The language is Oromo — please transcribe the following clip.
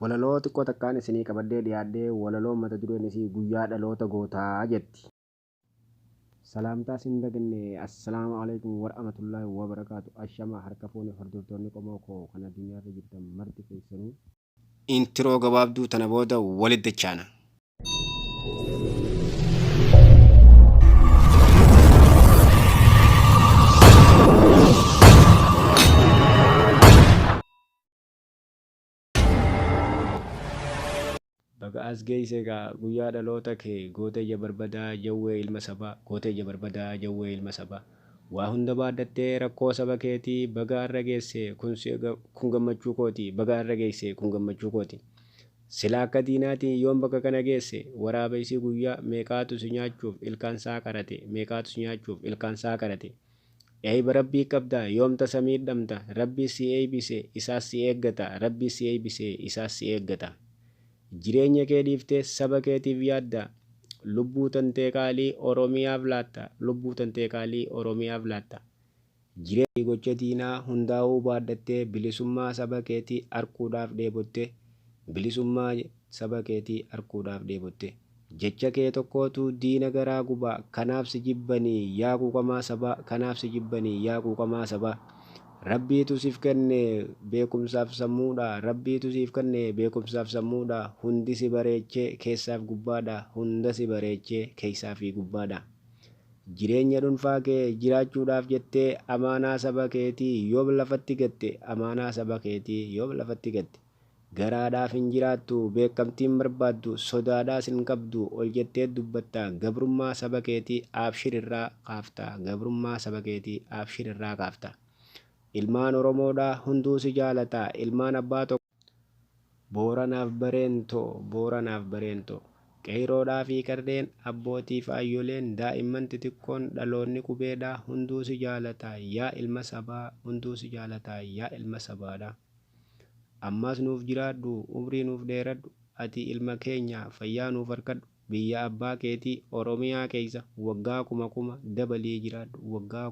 Walaloo xiqqoo takkaan isinii qabadhee dhiyaadhee walaloon mata dureen isii guyyaa dhaloota gootaa jetti. Salaamtaa sin daganne assalaamu alaikum warahmatullahi wabarakaatu. Ashama harka fuune hordoftoonni qomoo koo kan addunyaarra jirtan marti keessanuu. Intiroo gabaabduu tana booda walitti dachaana. Baga as geesse egaa guyyaa dhaloota kee goota ija barbadaa jawwee ilma sabaa goota ija barbadaa jawwee ilma sabaa waa hunda baadhattee rakkoo saba keetii baga har'a geesse kun gammachuu kooti baga har'a geesse kun gammachuu kooti. Silaa akka diinaatiin yoom bakka kana geesse waraaba isii guyyaa meeqaatu si nyaachuuf ilkaan isaa qarate meeqaatu si nyaachuuf ilkaan isaa qarate. Eeyba rabbii qabda yoomta samii dhamta rabbii si eeybise isaas si eeggata rabbii si eeybise isaas si eeggata. Jireenya kee dhiiftee saba keetiif yaadda lubbuu tantee qaalii Oromiyaaf laatta lubbuu tantee qaalii Oromiyaaf laatta. Jireenya gocha diinaa hundaa'uu baadhattee bilisummaa saba keetii arguudhaaf dheebotte bilisummaa saba keetii arguudhaaf dheebotte. Jecha kee tokkootu diina garaa gubaa kanaaf si jibbanii yaa quuqamaa sabaa kanaaf si jibbanii yaa quuqamaa sabaa. Rabbiitu siif kenne beekumsaaf sammuudha rabbiitu siif kenne beekumsaaf sammuudha hundi si bareechee keessaaf gubbaadha hunda si bareechee keessaa fi gubbaadha. Jireenya dhuunfaa kee jiraachuudhaaf jettee amaanaa saba keetii yoom lafatti gatte amaanaa saba keetii yoom lafatti gatte. Garaadhaaf hin jiraattu beekamtiin barbaaddu sodaadhaas hin qabdu ol jettee dubbatta gabrummaa saba keetii abshirirraa kaafta gabrummaa saba keetii abshirirraa kaafta. Ilmaan Oromoodhaa hunduu si jaalata ilmaan abbaa tokko Booranaaf Bareentoo qeeroodhaa fi qarreen abbootii fi aayyoleen daa'imman xixiqqoon dhaloonni qubeedhaa hunduu si jaalata yaa ilma sabaa hunduu si jaalata yaa ilma sabaadha. Ammas nuuf jiraadhu umrii nuuf dheeradhu ati ilma keenya fayyaa nuuf harkadhu biyya abbaa keetii Oromiyaa keessa waggaa kuma dabalii jiraadhu waggaa